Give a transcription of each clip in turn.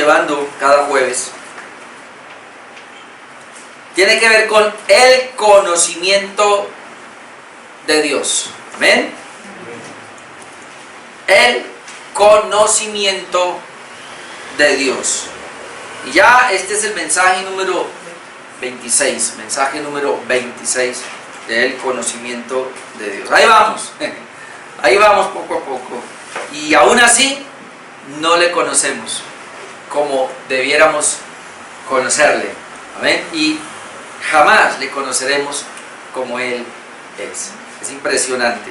llevando cada jueves tiene que ver con el conocimiento de Dios. Amén. El conocimiento de Dios. Y ya este es el mensaje número 26. Mensaje número 26 del conocimiento de Dios. Ahí vamos. Ahí vamos poco a poco. Y aún así no le conocemos como debiéramos conocerle. Amén. Y jamás le conoceremos como Él es. Es impresionante.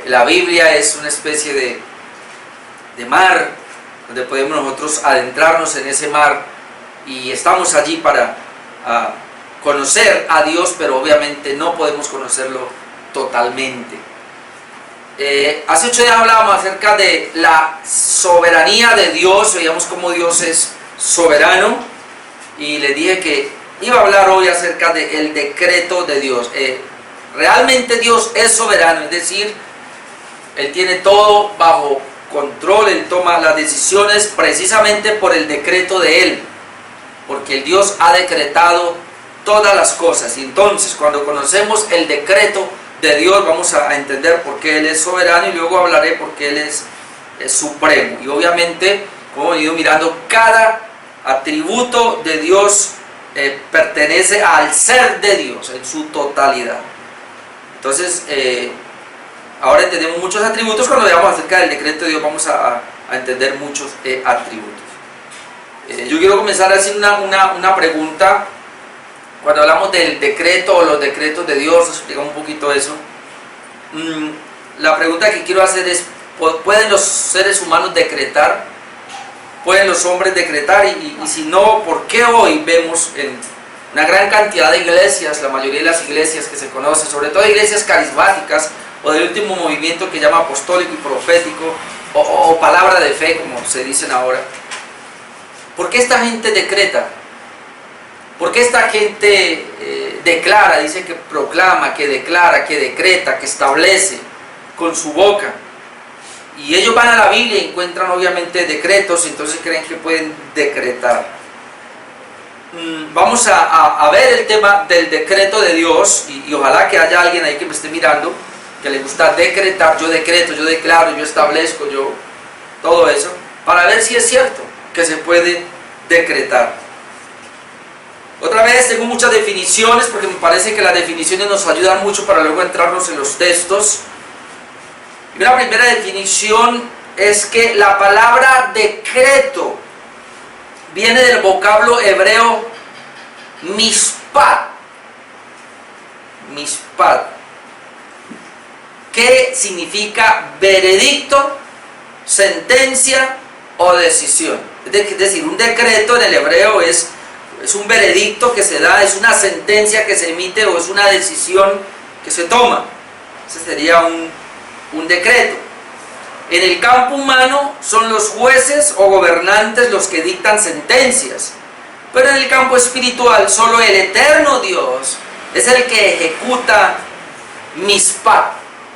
La Biblia es una especie de mar donde podemos nosotros adentrarnos en ese mar y estamos allí para conocer a Dios, pero obviamente no podemos conocerlo totalmente. Hace 8 días hablábamos acerca de la soberanía de Dios, veíamos cómo Dios es soberano y le dije que iba a hablar hoy acerca del decreto de Dios. Realmente Dios es soberano, es decir, Él tiene todo bajo control, Él toma las decisiones precisamente por el decreto de Él, porque el Dios ha decretado todas las cosas. Y entonces cuando conocemos el decreto de Dios vamos a entender por qué Él es soberano y luego hablaré por qué Él es supremo. Y obviamente, como he ido mirando, cada atributo de Dios pertenece al ser de Dios en su totalidad. Entonces, ahora entendemos muchos atributos. Cuando veamos acerca del decreto de Dios vamos a entender muchos atributos. Yo quiero comenzar a hacer una pregunta. Cuando hablamos del decreto o los decretos de Dios, explicamos un poquito eso. La pregunta que quiero hacer es, ¿pueden los seres humanos decretar? ¿Pueden los hombres decretar? Y si no, ¿por qué hoy vemos en una gran cantidad de iglesias, la mayoría de las iglesias que se conocen, sobre todo iglesias carismáticas o del último movimiento que llama apostólico y profético o palabra de fe, como se dicen ahora? ¿Por qué esta gente decreta? ¿Por qué esta gente declara, dice que proclama, que declara, que decreta, que establece con su boca? Y ellos van a la Biblia y encuentran obviamente decretos, entonces creen que pueden decretar. Vamos a ver el tema del decreto de Dios y ojalá que haya alguien ahí que me esté mirando, que le gusta decretar. Yo decreto, yo declaro, yo establezco, yo todo eso, para ver si es cierto que se puede decretar. Otra vez tengo muchas definiciones porque me parece que las definiciones nos ayudan mucho para luego entrarnos en los textos. Y una primera definición es que la palabra decreto viene del vocablo hebreo mishpat. Mishpat, que significa veredicto, sentencia o decisión. Es decir, un decreto en el hebreo es un veredicto que se da, es una sentencia que se emite o es una decisión que se toma. Ese sería un decreto. En el campo humano son los jueces o gobernantes los que dictan sentencias, pero en el campo espiritual solo el eterno Dios es el que ejecuta mishpat.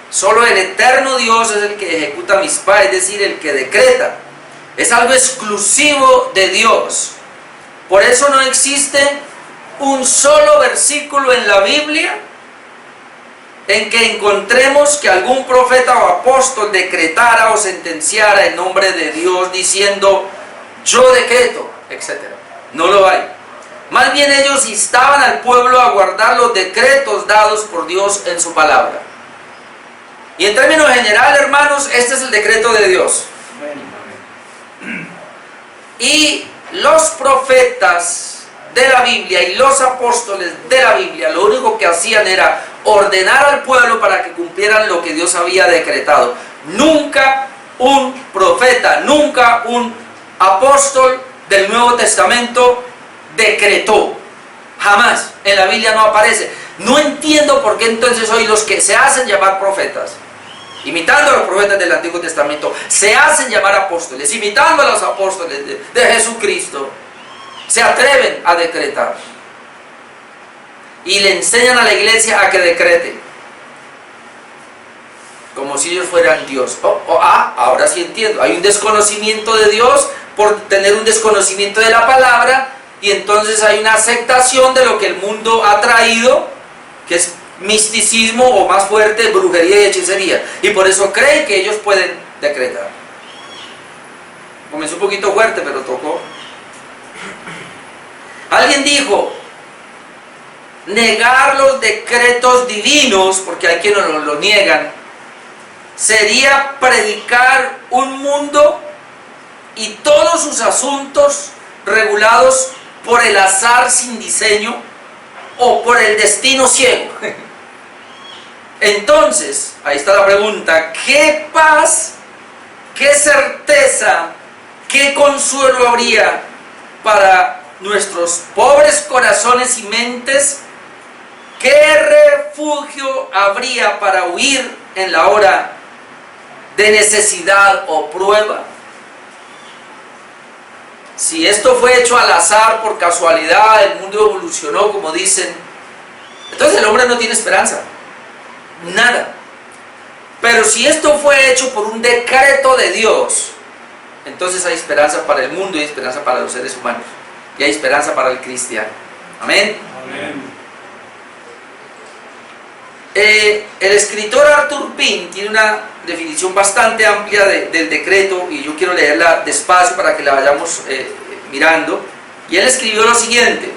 Solo el eterno Dios es el que ejecuta mishpat, es decir, el que decreta. Es algo exclusivo de Dios. Por eso no existe un solo versículo en la Biblia en que encontremos que algún profeta o apóstol decretara o sentenciara en nombre de Dios diciendo yo decreto, etc. No lo hay. Más bien ellos instaban al pueblo a guardar los decretos dados por Dios en su palabra. Y en términos generales, hermanos, este es el decreto de Dios. Y los profetas de la Biblia y los apóstoles de la Biblia lo único que hacían era ordenar al pueblo para que cumplieran lo que Dios había decretado. Nunca un profeta, nunca un apóstol del Nuevo Testamento decretó. Jamás. En la Biblia no aparece. No entiendo por qué entonces hoy los que se hacen llamar profetas, imitando a los profetas del Antiguo Testamento, se hacen llamar apóstoles, imitando a los apóstoles de Jesucristo, se atreven a decretar y le enseñan a la iglesia a que decrete como si ellos fueran Dios. Ahora sí entiendo, hay un desconocimiento de Dios por tener un desconocimiento de la palabra, y entonces hay una aceptación de lo que el mundo ha traído, que es misticismo, o más fuerte, brujería y hechicería, y por eso creen que ellos pueden decretar. Comenzó un poquito fuerte, pero tocó. Alguien dijo: negar los decretos divinos, porque hay quienes lo niegan, sería predicar un mundo y todos sus asuntos regulados por el azar sin diseño o por el destino ciego. Entonces, ahí está la pregunta: ¿qué paz, qué certeza, qué consuelo habría para nuestros pobres corazones y mentes? ¿Qué refugio habría para huir en la hora de necesidad o prueba? Si esto fue hecho al azar, por casualidad, el mundo evolucionó como dicen, entonces el hombre no tiene esperanza, nada. Pero si esto fue hecho por un decreto de Dios, entonces hay esperanza para el mundo y hay esperanza para los seres humanos, y hay esperanza para el cristiano. Amén. Amén. El escritor Arthur Pym tiene una definición bastante amplia del decreto, y yo quiero leerla despacio para que la vayamos mirando. Y él escribió lo siguiente: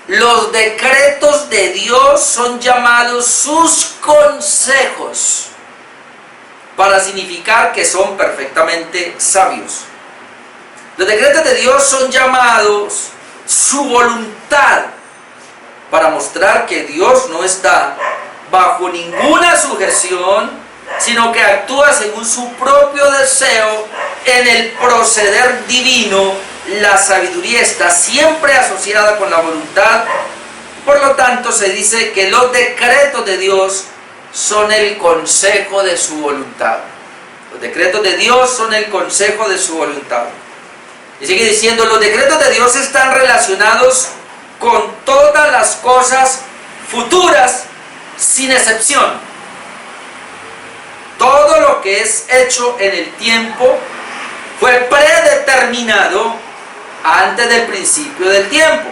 los decretos de Dios son llamados sus consejos, para significar que son perfectamente sabios. Los decretos de Dios son llamados su voluntad, para mostrar que Dios no está bajo ninguna sujeción, sino que actúa según su propio deseo en el proceder divino. La sabiduría está siempre asociada con la voluntad. Por lo tanto, se dice que los decretos de Dios son el consejo de su voluntad. Los decretos de Dios son el consejo de su voluntad. Y sigue diciendo: los decretos de Dios están relacionados con todas las cosas futuras, sin excepción. Todo lo que es hecho en el tiempo fue predeterminado antes del principio del tiempo.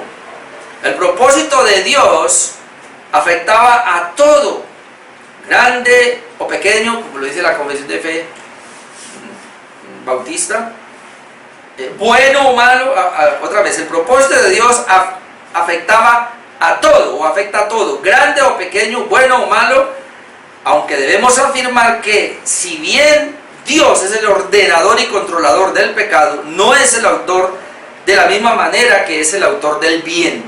El propósito de Dios afectaba a todo, grande o pequeño, como lo dice la Confesión de Fe Bautista, bueno o malo. Otra vez, el propósito de Dios afectaba a todo, o afecta a todo, grande o pequeño, bueno o malo, aunque debemos afirmar que, si bien Dios es el ordenador y controlador del pecado, no es el autor de la misma manera que es el autor del bien.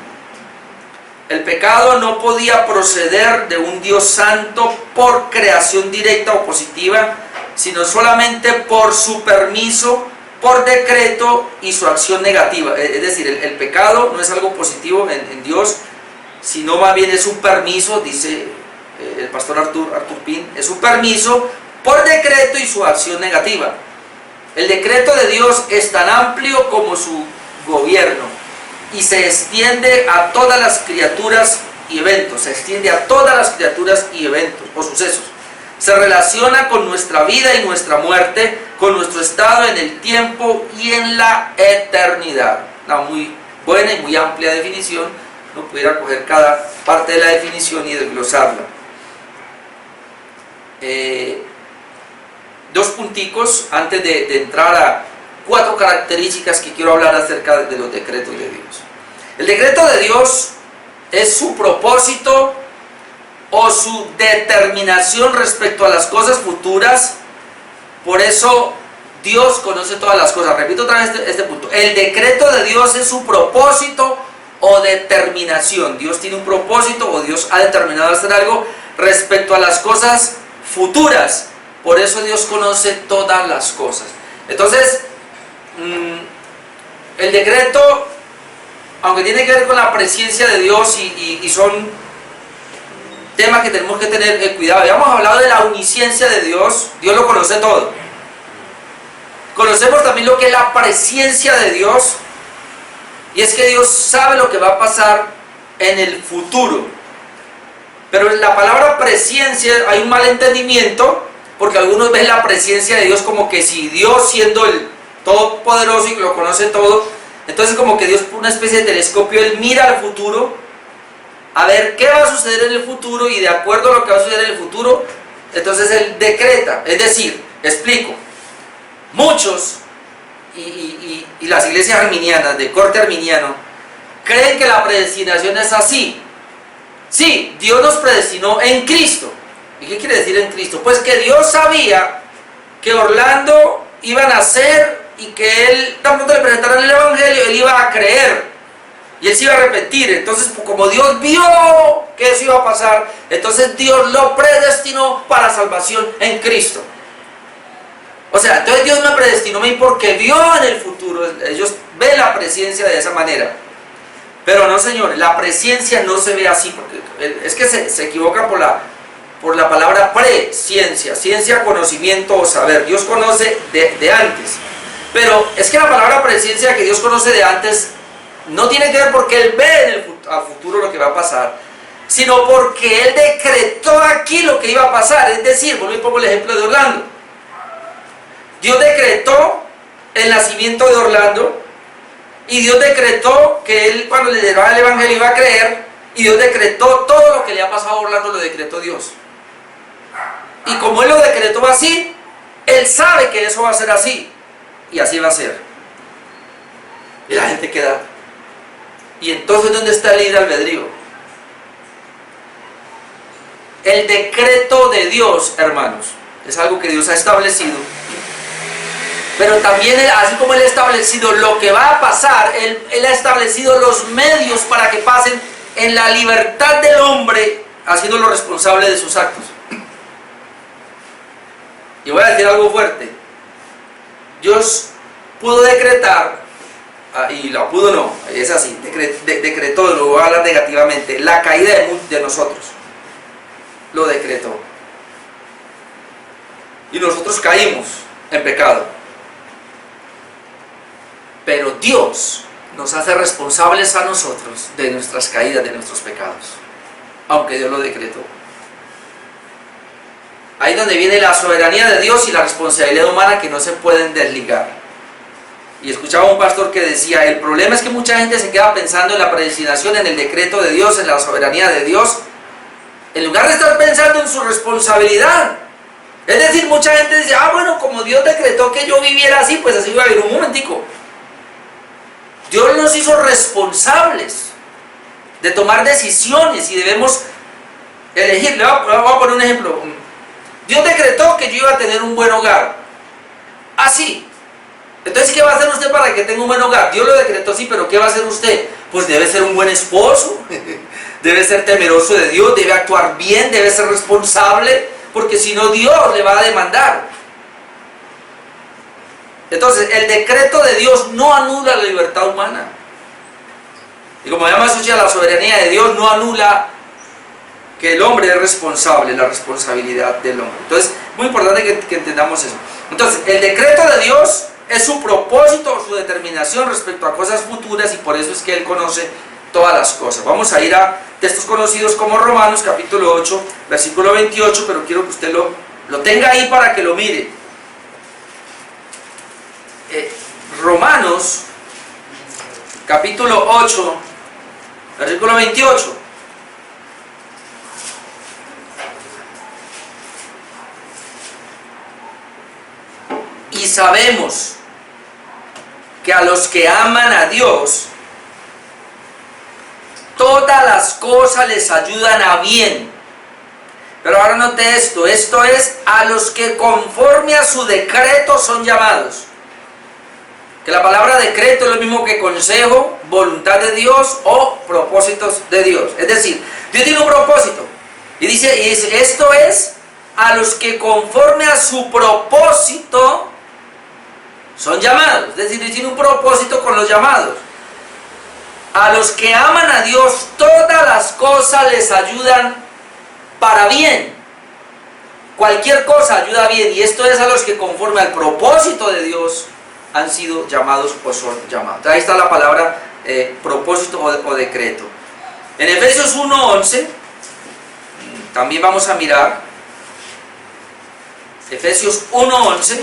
El pecado no podía proceder de un Dios santo por creación directa o positiva, sino solamente por su permiso, por decreto y su acción negativa. Es decir, el pecado no es algo positivo en Dios, sino más bien es un permiso, dice el pastor Arthur Pym, es un permiso por decreto y su acción negativa. El decreto de Dios es tan amplio como su gobierno, y se extiende a todas las criaturas y eventos, se extiende a todas las criaturas y eventos o sucesos. Se relaciona con nuestra vida y nuestra muerte, con nuestro estado en el tiempo y en la eternidad. Una muy buena y muy amplia definición. No pudiera coger cada parte de la definición y desglosarla. Dos punticos antes de entrar a 4 características que quiero hablar acerca de los decretos de Dios. El decreto de Dios es su propósito o su determinación respecto a las cosas futuras. Por eso Dios conoce todas las cosas. Repito otra vez este punto: el decreto de Dios es su propósito o determinación. Dios tiene un propósito, o Dios ha determinado hacer algo respecto a las cosas futuras. Por eso Dios conoce todas las cosas. Entonces, el decreto, aunque tiene que ver con la presencia de Dios y son temas que tenemos que tener cuidado. Ya hemos hablado de la omnisciencia de Dios. Dios lo conoce todo. Conocemos también lo que es la presencia de Dios, y es que Dios sabe lo que va a pasar en el futuro. Pero en la palabra presencia hay un malentendimiento, porque algunos ven la presencia de Dios como que si Dios, siendo el todopoderoso y que lo conoce todo, entonces como que Dios, por una especie de telescopio, Él mira al futuro a ver qué va a suceder en el futuro, y de acuerdo a lo que va a suceder en el futuro, entonces Él decreta. Es decir, explico, muchos y las iglesias arminianas, de corte arminiano, creen que la predestinación es así. Sí, Dios nos predestinó en Cristo. ¿Y qué quiere decir en Cristo? Pues que Dios sabía que Orlando iba a nacer y que él, tan pronto le presentaran el Evangelio, él iba a creer y él se iba a arrepentir. Entonces, como Dios vio que eso iba a pasar, entonces Dios lo predestinó para salvación en Cristo. O sea, entonces Dios me predestinó a mí porque vio en el futuro. Ellos ven la presencia de esa manera. Pero no, señores, la presencia no se ve así, porque es que se equivocan por la palabra presciencia, ciencia, conocimiento o saber. Dios conoce de antes. Pero es que la palabra presciencia, que Dios conoce de antes, no tiene que ver porque Él ve al futuro lo que va a pasar, sino porque Él decretó aquí lo que iba a pasar. Es decir, vuelvo y pongo el ejemplo de Orlando. Dios decretó el nacimiento de Orlando, y Dios decretó que él, cuando le llevaba el Evangelio, iba a creer, y Dios decretó todo lo que le ha pasado a Orlando, lo decretó Dios. Y como Él lo decretó así, Él sabe que eso va a ser así, y así va a ser. Y la gente queda. ¿Y entonces dónde está el libre albedrío? El decreto de Dios, hermanos, es algo que Dios ha establecido. Pero también, así como Él ha establecido lo que va a pasar, Él ha establecido los medios para que pasen en la libertad del hombre, haciéndolo responsable de sus actos. Y voy a decir algo fuerte. Dios pudo decretar, y lo pudo no, es así, decretó, lo voy a hablar negativamente, la caída de nosotros. Lo decretó. Y nosotros caímos en pecado. Pero Dios nos hace responsables a nosotros de nuestras caídas, de nuestros pecados, aunque Dios lo decretó. Ahí es donde viene la soberanía de Dios y la responsabilidad humana, que no se pueden desligar. Y escuchaba a un pastor que decía, el problema es que mucha gente se queda pensando en la predestinación, en el decreto de Dios, en la soberanía de Dios, en lugar de estar pensando en su responsabilidad. Es decir, mucha gente dice, bueno, como Dios decretó que yo viviera así, pues así iba a vivir. Un momentico. Dios nos hizo responsables de tomar decisiones y debemos elegir. Le voy a poner un ejemplo. Dios decretó que yo iba a tener un buen hogar. Así. Entonces, ¿qué va a hacer usted para que tenga un buen hogar? Dios lo decretó, sí, pero ¿qué va a hacer usted? Pues debe ser un buen esposo, debe ser temeroso de Dios, debe actuar bien, debe ser responsable, porque si no, Dios le va a demandar. Entonces, el decreto de Dios no anula la libertad humana. Y como ya hemos escuchado, la soberanía de Dios no anula que el hombre es responsable, la responsabilidad del hombre. Entonces, muy importante que entendamos eso. Entonces, el decreto de Dios es su propósito, su determinación respecto a cosas futuras, y por eso es que Él conoce todas las cosas. Vamos a ir a textos conocidos como Romanos, capítulo 8, versículo 28, pero quiero que usted lo tenga ahí para que lo mire. Romanos capítulo 8, versículo 28. Y sabemos que a los que aman a Dios, todas las cosas les ayudan a bien. Pero ahora note esto es a los que conforme a su decreto son llamados. Que la palabra decreto es lo mismo que consejo, voluntad de Dios o propósitos de Dios. Es decir, Dios tiene un propósito. Y dice, esto es a los que conforme a su propósito son llamados. Es decir, Dios tiene un propósito con los llamados. A los que aman a Dios, todas las cosas les ayudan para bien. Cualquier cosa ayuda bien. Y esto es a los que conforme al propósito de Dios han sido llamados o son llamados. Ahí está la palabra propósito o decreto. En Efesios 1:11 también vamos a mirar Efesios 1:11.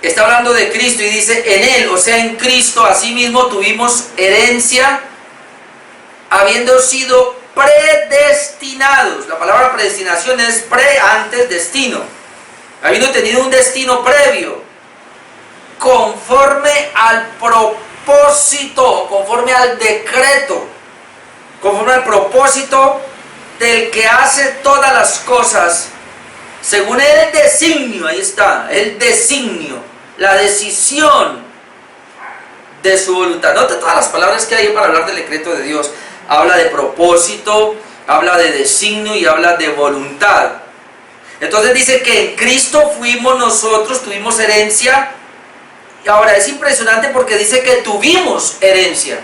Está hablando de Cristo y dice, en Él, o sea, en Cristo, asimismo tuvimos herencia, habiendo sido predestinados. La palabra predestinación es pre, antes, destino. Habiendo tenido un destino previo, conforme al propósito, conforme al decreto, conforme al propósito del que hace todas las cosas, según el designio, ahí está, el designio, la decisión de su voluntad. Note todas las palabras que hay para hablar del decreto de Dios. Habla de propósito, habla de designio y habla de voluntad. Entonces dice que en Cristo fuimos nosotros, tuvimos herencia. Y ahora es impresionante porque dice que tuvimos herencia.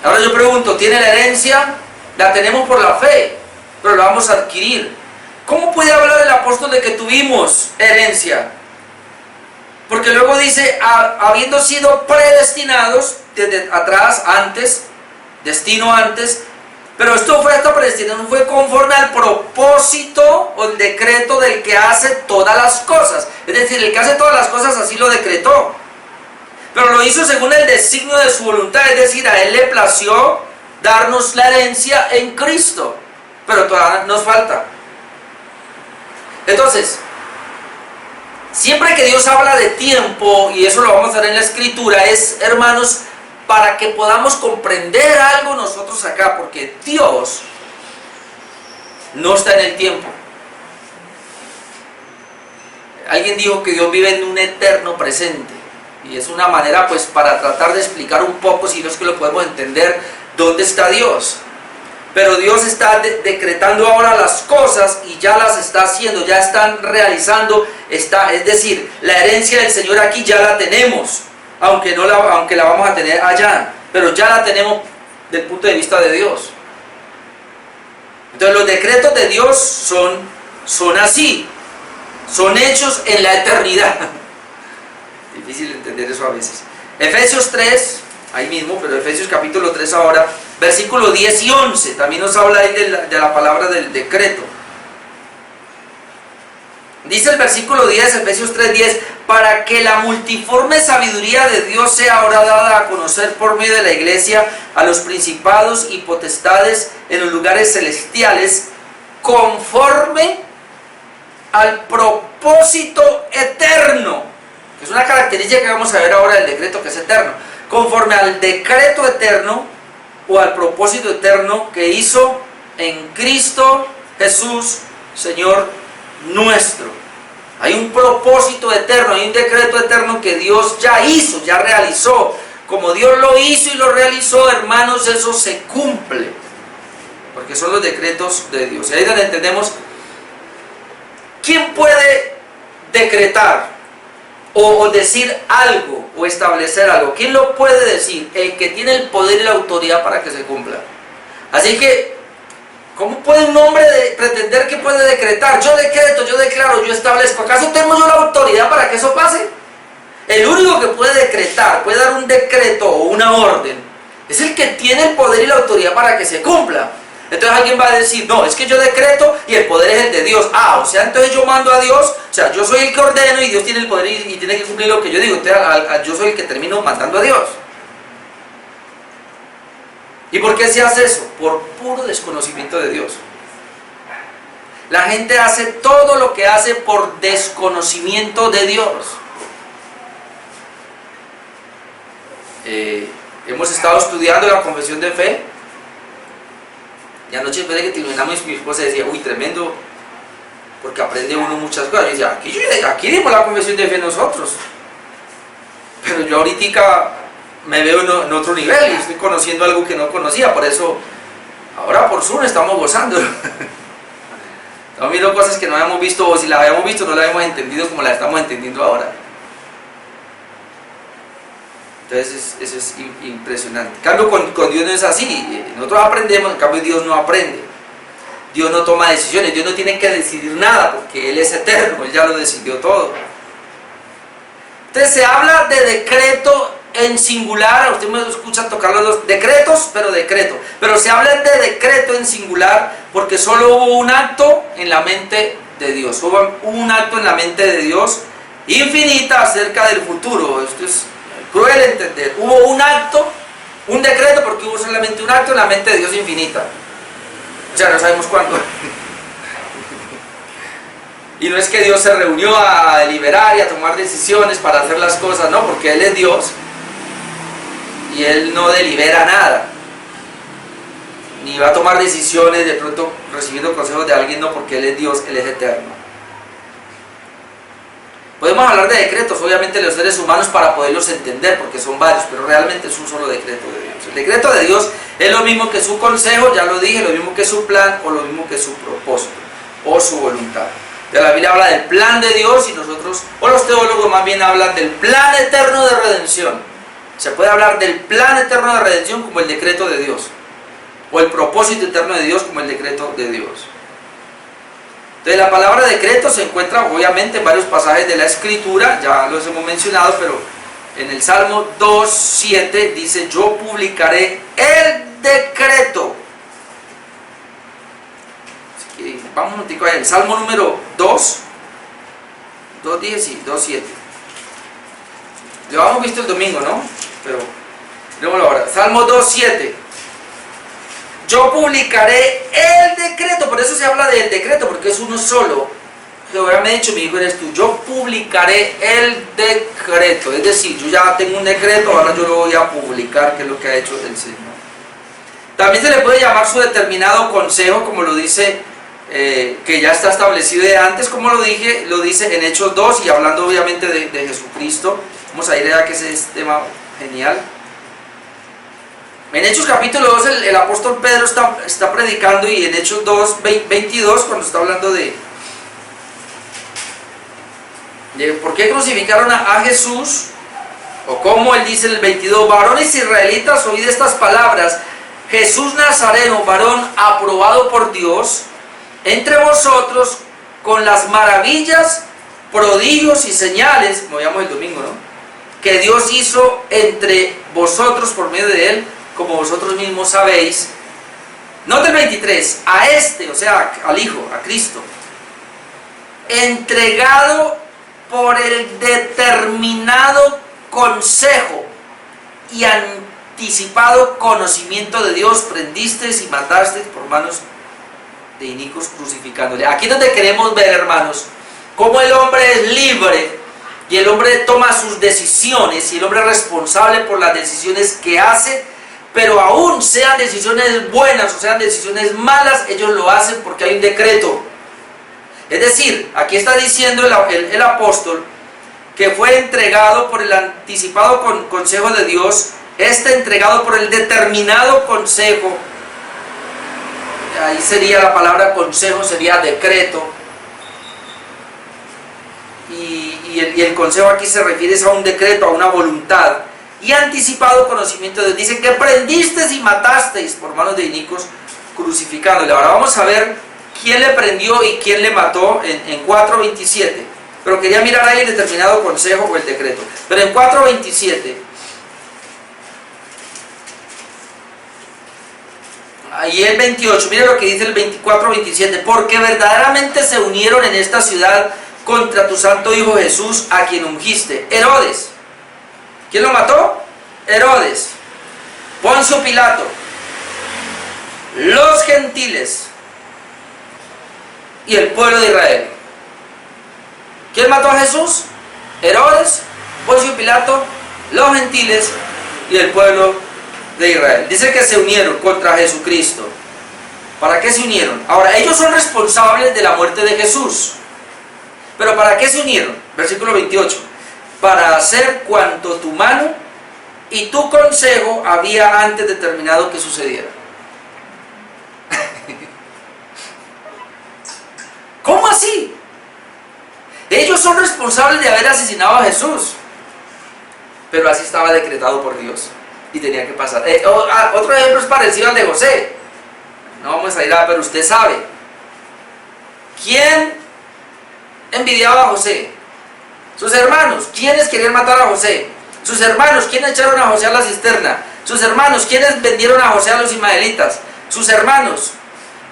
Ahora yo pregunto, ¿tiene la herencia? La tenemos por la fe, pero la vamos a adquirir. ¿Cómo puede hablar el apóstol de que tuvimos herencia? Porque luego dice, habiendo sido predestinados desde atrás, antes, destino antes, pero esta predestinación fue conforme al propósito o el decreto del que hace todas las cosas. Es decir, el que hace todas las cosas así lo decretó. Pero lo hizo según el designio de su voluntad, es decir, a Él le plació darnos la herencia en Cristo. Pero todavía nos falta. Entonces, siempre que Dios habla de tiempo, y eso lo vamos a ver en la Escritura, es, hermanos, para que podamos comprender algo nosotros acá, porque Dios no está en el tiempo. Alguien dijo que Dios vive en un eterno presente, y es una manera pues para tratar de explicar un poco, si no es que lo podemos entender, dónde está Dios. Pero Dios está decretando ahora las cosas y ya las está haciendo, ya están realizando, es decir, la herencia del Señor aquí ya la tenemos, aunque la vamos a tener allá, pero ya la tenemos del punto de vista de Dios. Entonces los decretos de Dios son así, son hechos en la eternidad. Difícil entender eso a veces. Efesios 3, ahí mismo, pero Efesios capítulo 3 ahora, versículo 10 y 11, también nos habla ahí de la palabra del decreto. Dice el versículo 10, Efesios 3:10, para que la multiforme sabiduría de Dios sea ahora dada a conocer por medio de la iglesia a los principados y potestades en los lugares celestiales, conforme al propósito eterno, que es una característica que vamos a ver ahora del decreto, que es eterno, conforme al decreto eterno o al propósito eterno que hizo en Cristo Jesús, Señor nuestro. Hay un propósito eterno, hay un decreto eterno que Dios ya hizo, ya realizó. Como Dios lo hizo y lo realizó, hermanos, eso se cumple, porque son los decretos de Dios. Y ahí es donde entendemos quién puede decretar o decir algo o establecer algo. ¿Quién lo puede decir? El que tiene el poder y la autoridad para que se cumpla. Así que, ¿cómo puede un hombre pretender que puede decretar? Yo decreto, yo declaro, yo establezco. ¿Acaso tengo yo la autoridad para que eso pase? El único que puede decretar, puede dar un decreto o una orden, es el que tiene el poder y la autoridad para que se cumpla. Entonces alguien va a decir, no, es que yo decreto y el poder es el de Dios. O sea, entonces yo mando a Dios, o sea, yo soy el que ordeno y Dios tiene el poder y tiene que cumplir lo que yo digo. Entonces yo soy el que termino mandando a Dios. ¿Y por qué se hace eso? Por puro desconocimiento de Dios. La gente hace todo lo que hace por desconocimiento de Dios. Hemos estado estudiando la confesión de fe. Y anoche, después de que terminamos, mi esposa decía, uy, tremendo, porque aprende uno muchas cosas. Yo decía, aquí dimos la confesión de fe nosotros. Pero yo ahorita me veo en otro nivel y estoy conociendo algo que no conocía. Por eso, ahora por Zoom estamos gozando. Estamos viendo cosas que no habíamos visto, o si las habíamos visto, no las habíamos entendido como las estamos entendiendo ahora. Entonces eso es impresionante. En cambio con Dios no es así. Nosotros aprendemos, en cambio Dios no aprende. Dios no toma decisiones, Dios no tiene que decidir nada porque Él es eterno, Él ya lo decidió todo. Entonces se habla de decreto en singular, usted me escucha tocar los dos, decretos, pero se habla de decreto en singular porque solo hubo un acto en la mente de Dios, hubo un acto en la mente de Dios infinita acerca del futuro. Esto es cruel entender. Hubo un acto, un decreto, porque hubo solamente un acto en la mente de Dios infinita. O sea, no sabemos cuándo. Y no es que Dios se reunió a deliberar y a tomar decisiones para hacer las cosas, no, porque Él es Dios y Él no delibera nada, ni va a tomar decisiones de pronto recibiendo consejos de alguien, no, porque Él es Dios, Él es eterno. Podemos hablar de decretos, obviamente, los seres humanos para poderlos entender, porque son varios, pero realmente es un solo decreto de Dios. El decreto de Dios es lo mismo que su consejo, ya lo dije, lo mismo que su plan, o lo mismo que su propósito, o su voluntad. De la Biblia habla del plan de Dios y nosotros, o los teólogos más bien hablan del plan eterno de redención. Se puede hablar del plan eterno de redención como el decreto de Dios, o el propósito eterno de Dios como el decreto de Dios. Entonces la palabra decreto se encuentra obviamente en varios pasajes de la Escritura, ya los hemos mencionado, pero en el Salmo 2:7 dice: yo publicaré el decreto. Vamos un momentico ahí, el Salmo número 2:10 y 2:7. Lo habíamos visto el domingo, ¿no? Pero veámoslo ahora. Salmo 2:7. Yo publicaré el decreto. Por eso se habla del decreto, porque es uno solo. Jehová me ha dicho: mi hijo eres tú. Yo publicaré el decreto. Es decir, yo ya tengo un decreto, ahora yo lo voy a publicar, que es lo que ha hecho el Señor. También se le puede llamar su determinado consejo, como lo dice, que ya está establecido de antes, como lo dice en Hechos 2, y hablando obviamente de Jesucristo. Vamos a ir allá, que ese es tema genial. En Hechos capítulo 2 el apóstol Pedro está predicando, y en Hechos 2:22, cuando está hablando de por qué crucificaron a Jesús, o como él dice en el 22: varones israelitas, oíd estas palabras, Jesús Nazareno, varón aprobado por Dios entre vosotros, con las maravillas, prodigios y señales, como veíamos el domingo, ¿no?, que Dios hizo entre vosotros por medio de él, como vosotros mismos sabéis. Nota el 23: a este, o sea, al Hijo, a Cristo, entregado por el determinado consejo y anticipado conocimiento de Dios, prendisteis y matasteis por manos de inicuos, crucificándole. Aquí es donde queremos ver, hermanos, cómo el hombre es libre y el hombre toma sus decisiones, y el hombre es responsable por las decisiones que hace, pero aún sean decisiones buenas o sean decisiones malas, ellos lo hacen porque hay un decreto. Es decir, aquí está diciendo el apóstol que fue entregado por el anticipado consejo de Dios, entregado por el determinado consejo. Ahí sería la palabra consejo, sería decreto. Y el consejo aquí se refiere a un decreto, a una voluntad. Y anticipado conocimiento de Dios. Dice que prendisteis y matasteis por manos de inicuos, crucificándole. Ahora vamos a ver quién le prendió y quién le mató en 4:27. Pero quería mirar ahí el determinado consejo o el decreto. Pero en 4:27. Y el 28, mire lo que dice el 24:27: porque verdaderamente se unieron en esta ciudad contra tu santo Hijo Jesús, a quien ungiste. Herodes. ¿Quién lo mató? Herodes. Poncio Pilato. Los gentiles. Y el pueblo de Israel. ¿Quién mató a Jesús? Herodes, Poncio Pilato, los gentiles y el pueblo de Israel. Dice que se unieron contra Jesucristo. ¿Para qué se unieron? Ahora, ellos son responsables de la muerte de Jesús. ¿Pero para qué se unieron? Versículo 28. Para hacer cuanto tu mano y tu consejo había antes determinado que sucediera. ¿Cómo así? Ellos son responsables de haber asesinado a Jesús, pero así estaba decretado por Dios y tenía que pasar. Otro ejemplo es parecido al de José. No vamos a ir a, pero usted sabe. ¿Quién envidiaba a José? Sus hermanos. ¿Quiénes querían matar a José? Sus hermanos, ¿quiénes echaron a José a la cisterna? Sus hermanos, ¿quiénes vendieron a José a los ismaelitas? Sus hermanos.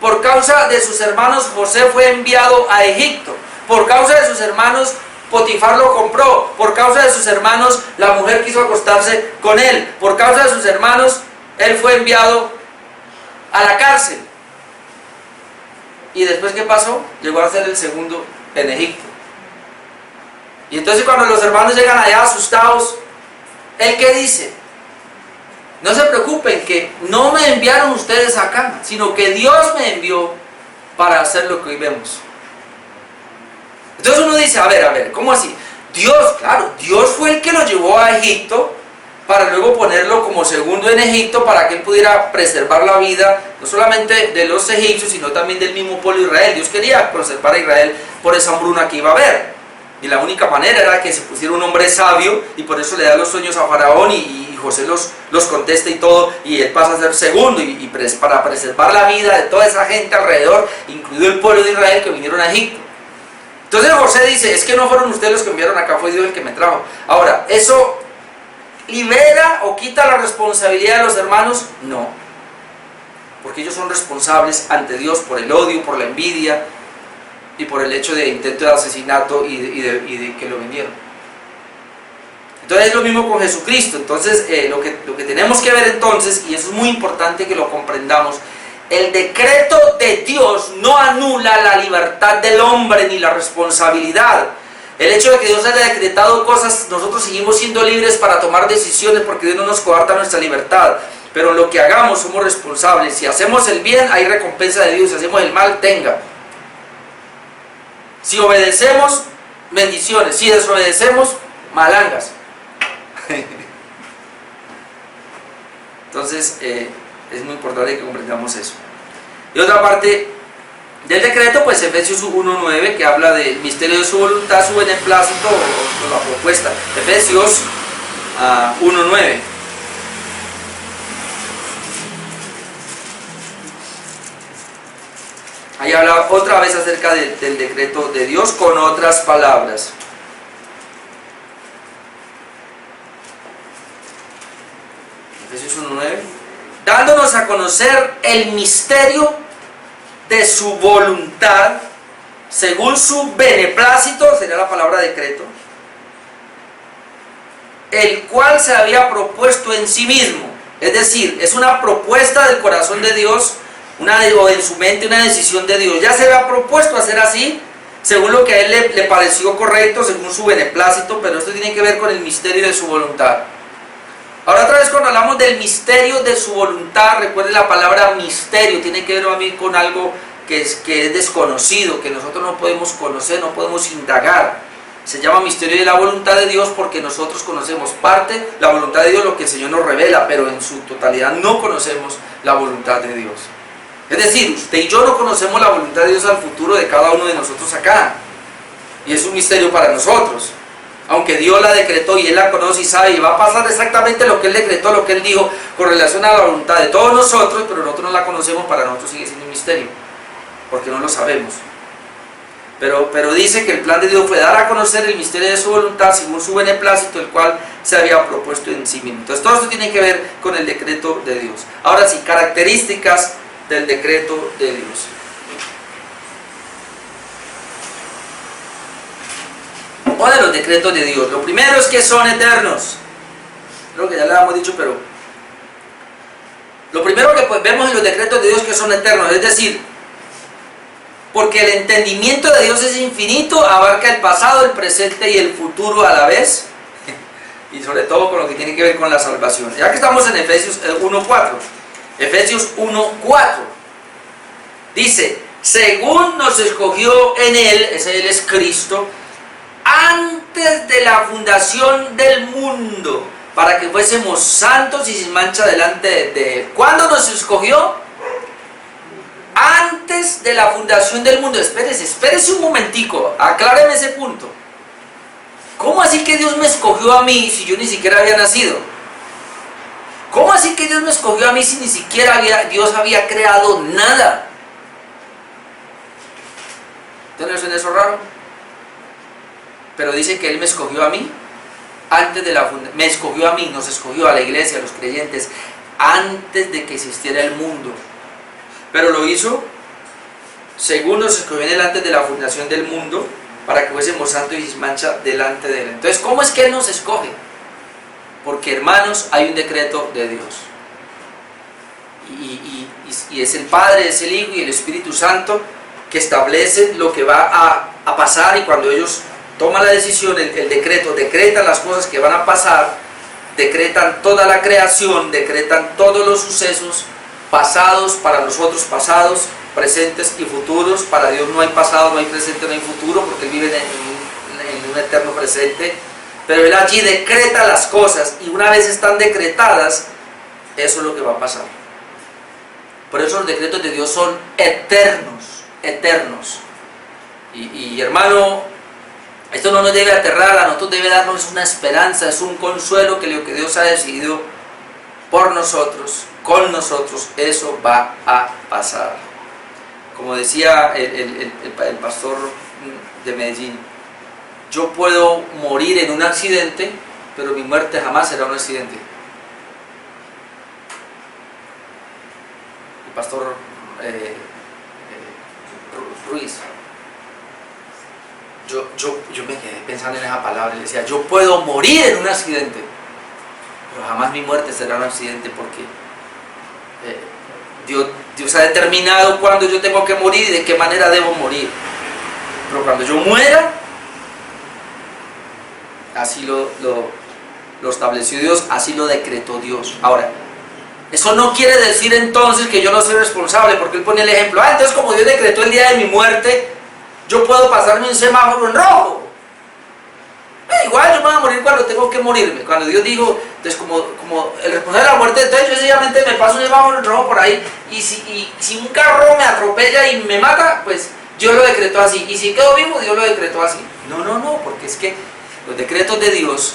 Por causa de sus hermanos, José fue enviado a Egipto. Por causa de sus hermanos, Potifar lo compró. Por causa de sus hermanos, la mujer quiso acostarse con él. Por causa de sus hermanos, él fue enviado a la cárcel. ¿Y después qué pasó? Llegó a ser el segundo en Egipto. Y entonces cuando los hermanos llegan allá asustados, ¿él qué dice? No se preocupen, que no me enviaron ustedes acá, sino que Dios me envió para hacer lo que hoy vemos. Entonces uno dice, a ver, ¿cómo así? Dios, claro, Dios fue el que lo llevó a Egipto para luego ponerlo como segundo en Egipto para que él pudiera preservar la vida, no solamente de los egipcios, sino también del mismo pueblo de Israel. Dios quería preservar a Israel por esa hambruna que iba a haber. Y la única manera era que se pusiera un hombre sabio, y por eso le da los sueños a Faraón, y José los contesta y todo, y él pasa a ser segundo, para preservar la vida de toda esa gente alrededor, incluido el pueblo de Israel que vinieron a Egipto. Entonces José dice, es que no fueron ustedes los que enviaron acá, fue Dios el que me trajo. Ahora, ¿eso libera o quita la responsabilidad de los hermanos? No, porque ellos son responsables ante Dios por el odio, por la envidia y por el hecho de intento de asesinato y de que lo vendieron. Entonces es lo mismo con Jesucristo. Entonces lo que tenemos que ver entonces, y eso es muy importante que lo comprendamos, el decreto de Dios no anula la libertad del hombre ni la responsabilidad. El hecho de que Dios haya decretado cosas, nosotros seguimos siendo libres para tomar decisiones porque Dios no nos coarta nuestra libertad. Pero en lo que hagamos somos responsables. Si hacemos el bien, hay recompensa de Dios. Si hacemos el mal, tenga. Si obedecemos, bendiciones. Si desobedecemos, malangas. Entonces, es muy importante que comprendamos eso. Y otra parte del decreto, pues Efesios 1:9, que habla del misterio de su voluntad, su beneplácito o la propuesta. Efesios 1:9. Ahí habla otra vez acerca del decreto de Dios con otras palabras. Efesios 1:9. Dándonos a conocer el misterio de su voluntad, según su beneplácito, sería la palabra decreto, el cual se había propuesto en sí mismo. Es decir, es una propuesta del corazón de Dios, o en su mente una decisión de Dios. Ya se había propuesto hacer así, según lo que a él le pareció correcto, según su beneplácito, pero esto tiene que ver con el misterio de su voluntad. Ahora otra vez cuando hablamos del misterio de su voluntad, recuerde la palabra misterio, tiene que ver con algo que es desconocido, que nosotros no podemos conocer, no podemos indagar. Se llama misterio de la voluntad de Dios porque nosotros conocemos parte, la voluntad de Dios, lo que el Señor nos revela, pero en su totalidad no conocemos la voluntad de Dios. Es decir, usted y yo no conocemos la voluntad de Dios al futuro de cada uno de nosotros acá. Y es un misterio para nosotros. Aunque Dios la decretó y Él la conoce y sabe, y va a pasar exactamente lo que Él decretó, lo que Él dijo con relación a la voluntad de todos nosotros, pero nosotros no la conocemos, para nosotros sigue siendo un misterio, porque no lo sabemos. Pero dice que el plan de Dios fue dar a conocer el misterio de su voluntad según su beneplácito, el cual se había propuesto en sí mismo. Entonces todo esto tiene que ver con el decreto de Dios. Ahora sí, características del decreto de Dios. O de los decretos de Dios. Lo primero es que son eternos. Creo que ya lo habíamos dicho, pero lo primero que vemos en los decretos de Dios es que son eternos, es decir, porque el entendimiento de Dios es infinito, abarca el pasado, el presente y el futuro a la vez, y sobre todo con lo que tiene que ver con la salvación. Ya que estamos en Efesios 1:4, Efesios 1:4 dice, según nos escogió en Él, ese Él es Cristo, antes de la fundación del mundo, para que fuésemos santos y sin mancha delante de Él. ¿Cuándo nos escogió? Antes de la fundación del mundo. Espérese un momentico, acláreme ese punto. ¿Cómo así que Dios me escogió a mí si yo ni siquiera había nacido? ¿Cómo así que Dios me escogió a mí si ni siquiera Dios había creado nada? ¿Entonces no es eso raro? Pero dice que Él me escogió a mí me escogió a mí, nos escogió a la iglesia, a los creyentes, antes de que existiera el mundo. Pero lo hizo según nos escogió en él antes de la fundación del mundo, para que fuésemos santos y sin mancha delante de él. Entonces, ¿cómo es que él nos escoge? Porque, hermanos, hay un decreto de Dios. Y es el Padre, es el Hijo y el Espíritu Santo que establecen lo que va a pasar, y cuando ellos toman la decisión, el decreto, decretan las cosas que van a pasar, decretan toda la creación, decretan todos los sucesos pasados para nosotros, pasados, presentes y futuros. Para Dios no hay pasado, no hay presente, no hay futuro, porque Él vive en un eterno presente. Pero Él allí decreta las cosas, y una vez están decretadas, eso es lo que va a pasar. Por eso los decretos de Dios son eternos, eternos. Y hermano, esto no nos debe aterrar, a nosotros debe darnos una esperanza, es un consuelo que lo que Dios ha decidido por nosotros, con nosotros, eso va a pasar. Como decía el pastor de Medellín, yo puedo morir en un accidente, pero mi muerte jamás será un accidente. El pastor Ruiz, yo me quedé pensando en esa palabra y le decía, yo puedo morir en un accidente, pero jamás mi muerte será un accidente, porque Dios ha determinado cuándo yo tengo que morir y de qué manera debo morir. Pero cuando yo muera, así lo estableció Dios, así lo decretó Dios. Ahora, eso no quiere decir entonces que yo no soy responsable, porque Él pone el ejemplo, entonces como Dios decretó el día de mi muerte, yo puedo pasarme un semáforo en rojo. Igual yo me voy a morir cuando tengo que morirme. Cuando Dios dijo, entonces como el responsable de la muerte, entonces yo sencillamente me paso un semáforo en rojo por ahí, y si un carro me atropella y me mata, pues Dios lo decretó así, y si quedo vivo, Dios lo decretó así. No, porque es que los decretos de Dios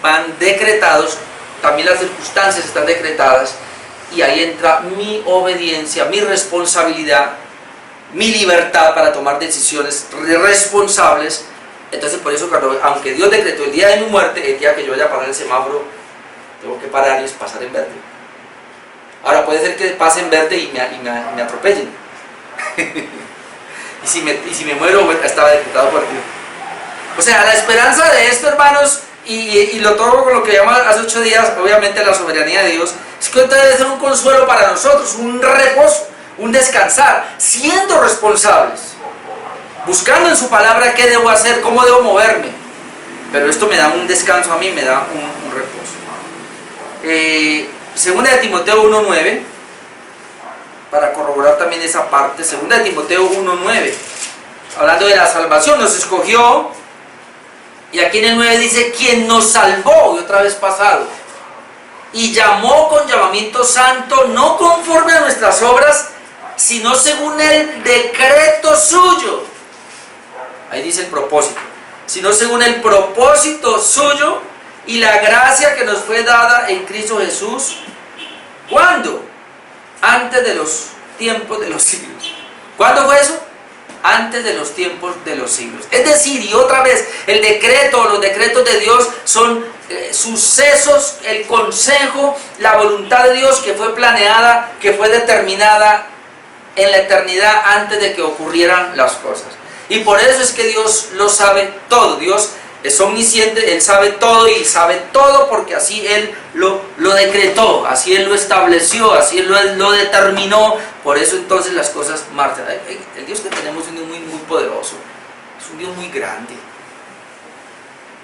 van decretados, también las circunstancias están decretadas, y ahí entra mi obediencia, mi responsabilidad, mi libertad para tomar decisiones responsables. Entonces, por eso, aunque Dios decretó el día de mi muerte, el día que yo vaya a parar el semáforo, tengo que parar y pasar en verde. Ahora, puede ser que pase en verde y me atropellen. y si me muero, estaba decretado por Dios. O sea, la esperanza de esto, hermanos, y lo tomo con lo que llamamos hace 8 días, obviamente la soberanía de Dios, es que debe ser un consuelo para nosotros, un reposo, un descansar, siendo responsables, buscando en su palabra qué debo hacer, cómo debo moverme. Pero esto me da un descanso a mí, me da un reposo. Segunda de Timoteo 1:9, para corroborar también esa parte, segunda de Timoteo 1:9, hablando de la salvación, nos escogió, y aquí en el 9 dice, quien nos salvó, y otra vez pasado, y llamó con llamamiento santo, no conforme a nuestras obras, sino según el decreto suyo. Ahí dice el propósito, sino según el propósito suyo y la gracia que nos fue dada en Cristo Jesús. ¿Cuándo? Antes de los tiempos de los siglos. ¿Cuándo fue eso? Antes de los tiempos de los siglos. Es decir, y otra vez, el decreto, los decretos de Dios son sucesos, el consejo, la voluntad de Dios que fue planeada, que fue determinada en la eternidad antes de que ocurrieran las cosas. Y por eso es que Dios lo sabe todo. Dios es omnisciente, Él sabe todo, y sabe todo porque así Él lo decretó, así Él lo estableció, así Él lo determinó. Por eso entonces las cosas marchan. El Dios que tenemos es un Dios muy, muy poderoso, es un Dios muy grande.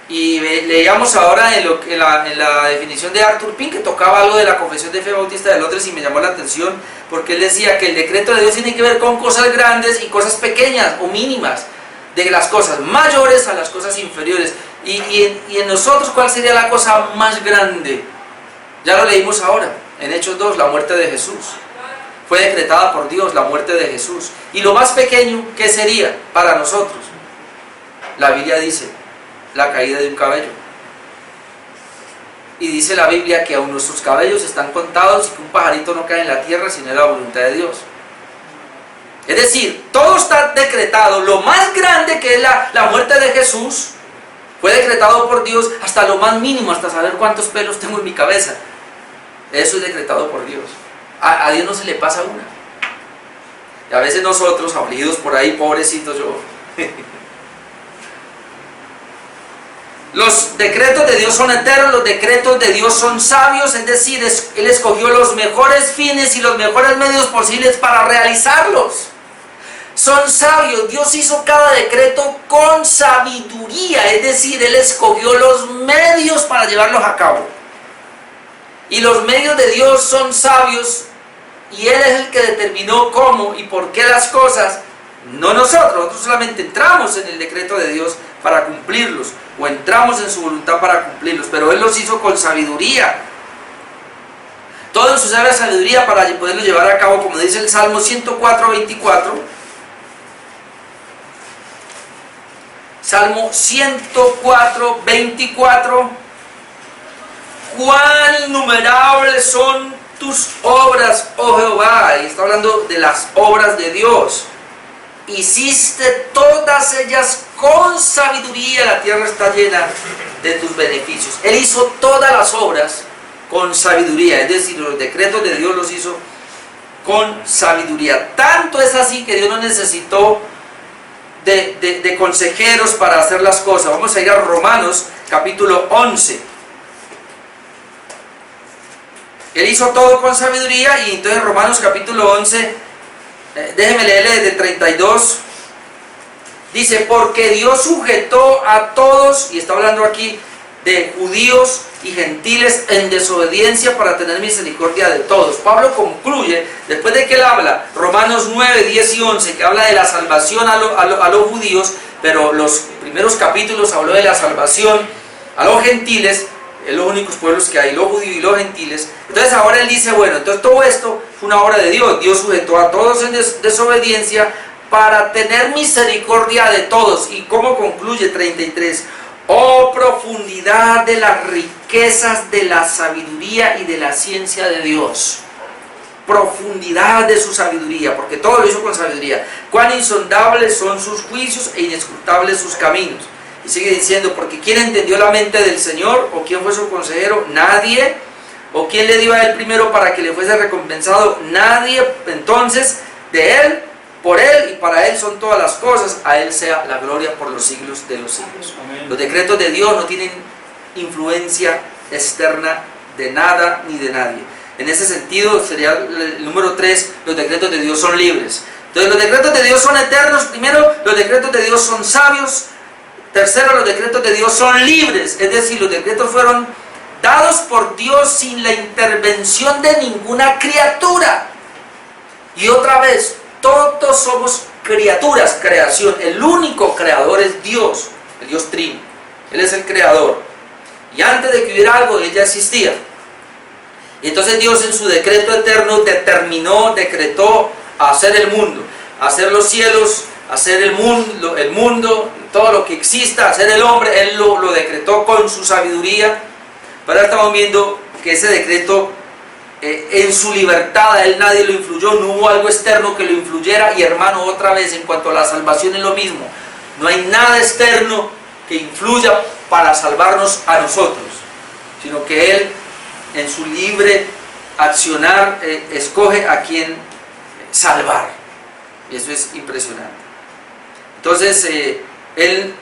Y leíamos ahora en la definición de Arthur Pink, que tocaba algo de la Confesión de Fe Bautista de Londres, y me llamó la atención porque él decía que el decreto de Dios tiene que ver con cosas grandes y cosas pequeñas o mínimas, de las cosas mayores a las cosas inferiores. Y en nosotros, ¿cuál sería la cosa más grande? Ya lo leímos ahora, en Hechos 2, la muerte de Jesús. Fue decretada por Dios la muerte de Jesús. Y lo más pequeño, ¿qué sería para nosotros? La Biblia dice, la caída de un cabello. Y dice la Biblia que aún nuestros cabellos están contados y que un pajarito no cae en la tierra sin la voluntad de Dios. Es decir, todo está decretado. Lo más grande, que es la muerte de Jesús, Fue decretado por Dios hasta lo más mínimo, hasta saber cuántos pelos tengo en mi cabeza. Eso es decretado por Dios. A Dios no se le pasa una. Y a veces nosotros, afligidos por ahí, pobrecitos yo. Los decretos de Dios son eternos, los decretos de Dios son sabios, es decir, Él escogió los mejores fines y los mejores medios posibles para realizarlos. Son sabios, Dios hizo cada decreto con sabiduría, es decir, Él escogió los medios para llevarlos a cabo. Y los medios de Dios son sabios, y Él es el que determinó cómo y por qué las cosas, no nosotros solamente entramos en el decreto de Dios para cumplirlos, o entramos en su voluntad para cumplirlos, pero Él los hizo con sabiduría. Todo en su sabia sabiduría para poderlo llevar a cabo, como dice el Salmo 104, 24. Salmo 104, 24. Cuán innumerables son tus obras, oh Jehová. Y está hablando de las obras de Dios. Hiciste todas ellas con sabiduría, la tierra está llena de tus beneficios. Él hizo todas las obras con sabiduría, es decir, los decretos de Dios los hizo con sabiduría. Tanto es así que Dios no necesitó de consejeros para hacer las cosas. Vamos a ir a Romanos capítulo 11. Él hizo todo con sabiduría, y entonces Romanos capítulo 11, déjeme leerle desde el 32. Dice, porque Dios sujetó a todos, y está hablando aquí de judíos y gentiles en desobediencia para tener misericordia de todos. Pablo concluye, después de que él habla, Romanos 9, 10 y 11, que habla de la salvación a los judíos, pero los primeros capítulos habló de la salvación a los gentiles, los únicos pueblos que hay, los judíos y los gentiles. Entonces ahora él dice, bueno, entonces todo esto fue una obra de Dios. Dios sujetó a todos en desobediencia para tener misericordia de todos. ¿Y cómo concluye 33? Oh profundidad de las riquezas de la sabiduría y de la ciencia de Dios. Profundidad de su sabiduría, porque todo lo hizo con sabiduría. Cuán insondables son sus juicios e inescrutables sus caminos. Y sigue diciendo, porque ¿quién entendió la mente del Señor? ¿O quién fue su consejero? Nadie. ¿O quién le dio a él primero para que le fuese recompensado? Nadie. Entonces, de él, por él y para él son todas las cosas. A él sea la gloria por los siglos de los siglos. Amén. Los decretos de Dios no tienen influencia externa de nada ni de nadie. En ese sentido, sería el número 3, los decretos de Dios son libres. Entonces, los decretos de Dios son eternos. Primero, los decretos de Dios son sabios. Tercero, los decretos de Dios son libres, es decir, los decretos fueron dados por Dios sin la intervención de ninguna criatura. Y otra vez, todos somos criaturas, creación. El único creador es Dios, el Dios Trino. Él es el creador. Y antes de que hubiera algo, Él ya existía. Y entonces Dios en su decreto eterno decretó hacer el mundo, hacer los cielos, hacer el mundo, todo lo que exista, hacer el hombre. Él lo decretó con su sabiduría. Pero ahora estamos viendo que ese decreto, en su libertad, a él nadie lo influyó, no hubo algo externo que lo influyera. Y hermano, otra vez, en cuanto a la salvación es lo mismo. No hay nada externo que influya para salvarnos a nosotros, sino que Él, en su libre accionar, escoge a quien salvar. Y eso es impresionante. Entonces, él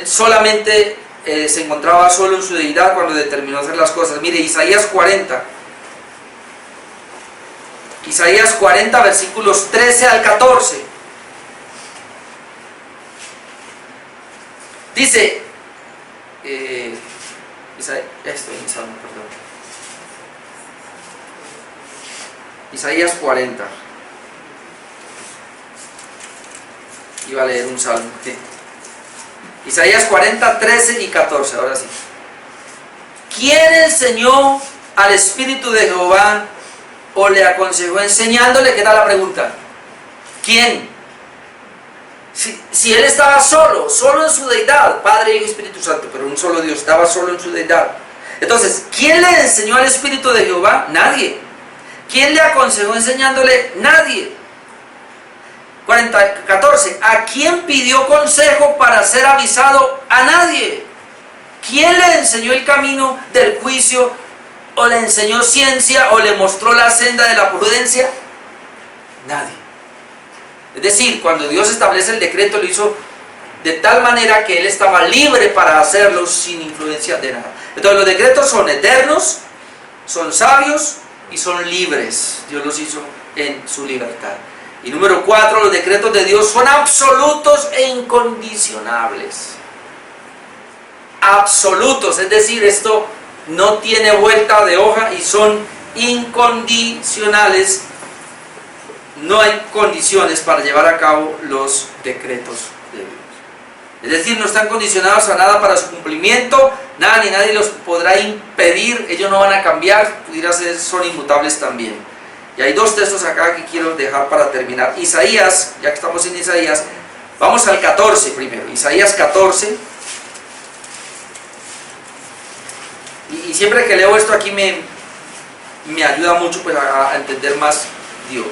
solamente se encontraba solo en su deidad cuando determinó hacer las cosas. Mire, Isaías 40. Isaías 40, versículos 13 al 14. Dice, Isaías 40. Iba a leer un salmo. Isaías 40, 13 y 14, ahora sí. ¿Quién enseñó al Espíritu de Jehová o le aconsejó enseñándole? ¿Qué tal la pregunta? ¿Quién? Si él estaba solo en su deidad, Padre, Hijo y Espíritu Santo, pero un solo Dios, estaba solo en su deidad. Entonces, ¿quién le enseñó al Espíritu de Jehová? Nadie. ¿Quién le aconsejó enseñándole? Nadie. 14. ¿A quién pidió consejo para ser avisado? A nadie. ¿Quién le enseñó el camino del juicio? ¿O le enseñó ciencia? ¿O le mostró la senda de la prudencia? Nadie. Es decir, cuando Dios establece el decreto, lo hizo de tal manera que Él estaba libre para hacerlo sin influencia de nada. Entonces los decretos son eternos, son sabios y son libres. Dios los hizo en su libertad. Y número 4, los decretos de Dios son absolutos e incondicionables. Absolutos, es decir, esto no tiene vuelta de hoja y son incondicionales. No hay condiciones para llevar a cabo los decretos de Dios. Es decir, no están condicionados a nada para su cumplimiento, nada ni nadie los podrá impedir, ellos no van a cambiar, pudiera ser, son inmutables también. Y hay dos textos acá que quiero dejar para terminar. Isaías, ya que estamos en Isaías, vamos al 14 primero, Isaías 14. Y siempre que leo esto aquí me ayuda mucho pues, a entender más Dios.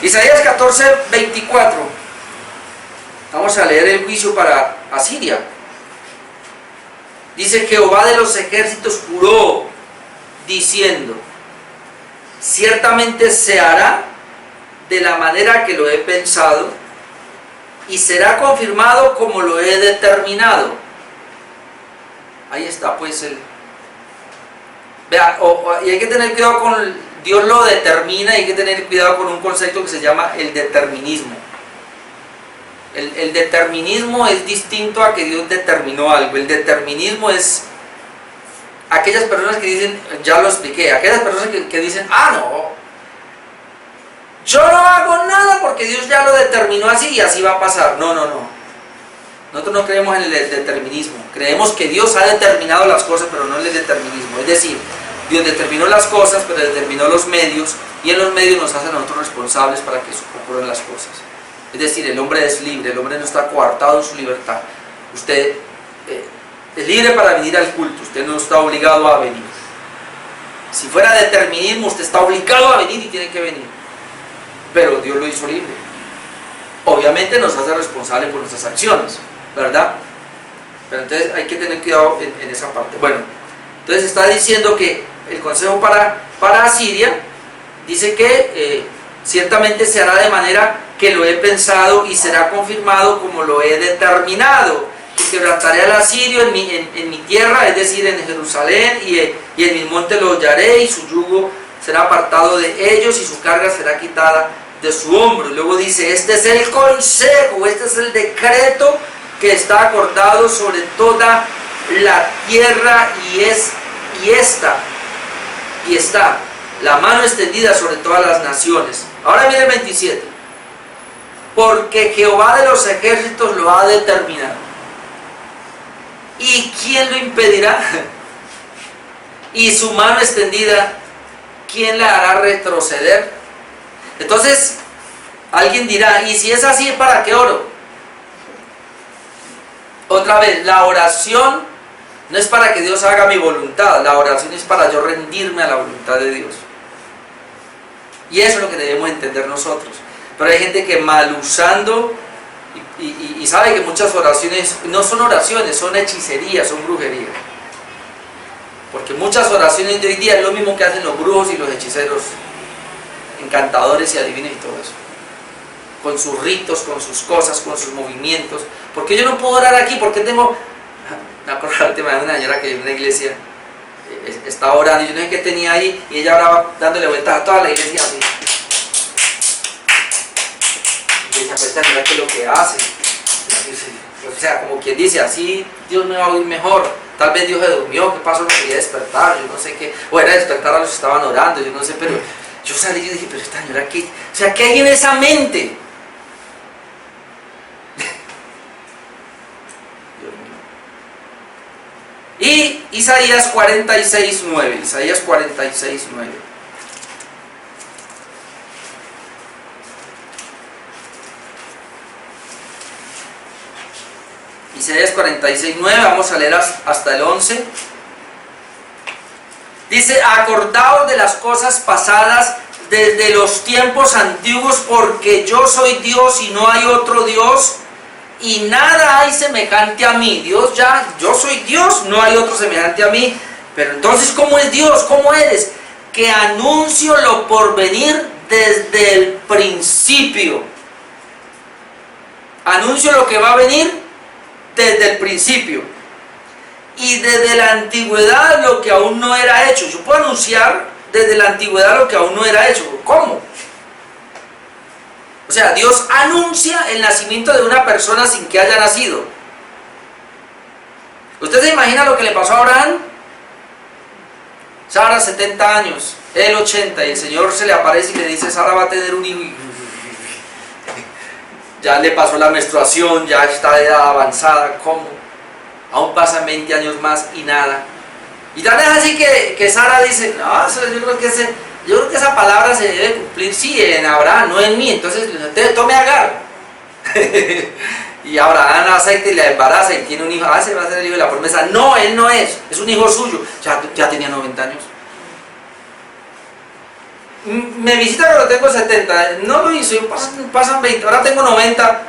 Isaías 14, 24. Vamos a leer el juicio para Asiria. Dice: Jehová de los ejércitos juró, diciendo: ciertamente se hará de la manera que lo he pensado, y será confirmado como lo he determinado. Ahí está pues el... Vea, y hay que tener cuidado con... Dios lo determina, y hay que tener cuidado con un concepto que se llama el determinismo. El determinismo es distinto a que Dios determinó algo. El determinismo es aquellas personas que dicen, ya lo expliqué, aquellas personas que dicen, no, yo no hago nada porque Dios ya lo determinó así y así va a pasar. No. Nosotros no creemos en el determinismo. Creemos que Dios ha determinado las cosas, pero no en el determinismo. Es decir, Dios determinó las cosas, pero determinó los medios, y en los medios nos hacen a nosotros responsables para que ocurran las cosas. Es decir, el hombre es libre, el hombre no está coartado en su libertad. Usted es libre para venir al culto, usted no está obligado a venir. Si fuera determinismo, usted está obligado a venir y tiene que venir. Pero Dios lo hizo libre. Obviamente nos hace responsables por nuestras acciones, ¿verdad? Pero entonces hay que tener cuidado en esa parte. Bueno, entonces está diciendo que el consejo para Asiria dice que ciertamente se hará de manera que lo he pensado y será confirmado como lo he determinado. Que quebrantaré al asirio en mi tierra, es decir, en Jerusalén, y en mi monte lo hollaré, y su yugo será apartado de ellos, y su carga será quitada de su hombro. Y luego dice: este es el consejo, este es el decreto que está acordado sobre toda la tierra, y está la mano extendida sobre todas las naciones. Ahora mire el 27. Porque Jehová de los ejércitos lo ha determinado. ¿Y quién lo impedirá? Y su mano extendida, ¿quién la hará retroceder? Entonces, alguien dirá: ¿y si es así, para qué oro? Otra vez, la oración no es para que Dios haga mi voluntad, la oración es para yo rendirme a la voluntad de Dios. Y eso es lo que debemos entender nosotros. Pero hay gente que mal usando y sabe que muchas oraciones no son oraciones, son hechicerías, son brujerías. Porque muchas oraciones de hoy día es lo mismo que hacen los brujos y los hechiceros, encantadores y adivinos y todo eso. Con sus ritos, con sus cosas, con sus movimientos. ¿Por qué yo no puedo orar aquí? ¿Por qué tengo...? Me acuerdo el tema de una señora que en una iglesia estaba orando, y yo no sé qué tenía ahí, y ella oraba dándole vueltas a toda la iglesia así. Y ella pues, mira que lo que hace. O sea, como quien dice, así Dios me va a oír mejor. Tal vez Dios se durmió, ¿qué pasó? No quería despertar, yo no sé qué. O era despertar a los que estaban orando, yo no sé, pero yo salí y dije, pero esta señora, ¿qué? O sea, ¿qué hay en esa mente? Y Isaías 46:9. Isaías 46:9. Isaías 46:9, vamos a leer hasta el 11. Dice: acordaos de las cosas pasadas desde los tiempos antiguos, porque yo soy Dios y no hay otro Dios. y nada hay semejante a mí. Dios ya, yo soy Dios, no hay otro semejante a mí. Pero entonces, ¿cómo es Dios? ¿Cómo eres? Que anuncio lo por venir desde el principio. Anuncio lo que va a venir desde el principio. Y desde la antigüedad lo que aún no era hecho. Yo puedo anunciar desde la antigüedad lo que aún no era hecho. ¿Cómo? O sea, Dios anuncia el nacimiento de una persona sin que haya nacido. ¿Usted se imagina lo que le pasó a Abraham? Sara 70 años, él 80, y el Señor se le aparece y le dice, Sara va a tener un hijo. Ya le pasó la menstruación, ya está de edad avanzada. ¿Cómo? Aún pasan 20 años más y nada. Y tal es así que Sara dice, no, yo creo que esa palabra se debe cumplir, sí, en Abraham, no en mí. Entonces, tome a Agar. Y Abraham aceite y la embaraza y tiene un hijo. Ah, se va a ser el hijo de la promesa. No, él no es un hijo suyo. Ya tenía 90 años. Me visita cuando tengo 70. No lo hizo, pasan 20. Ahora tengo 90.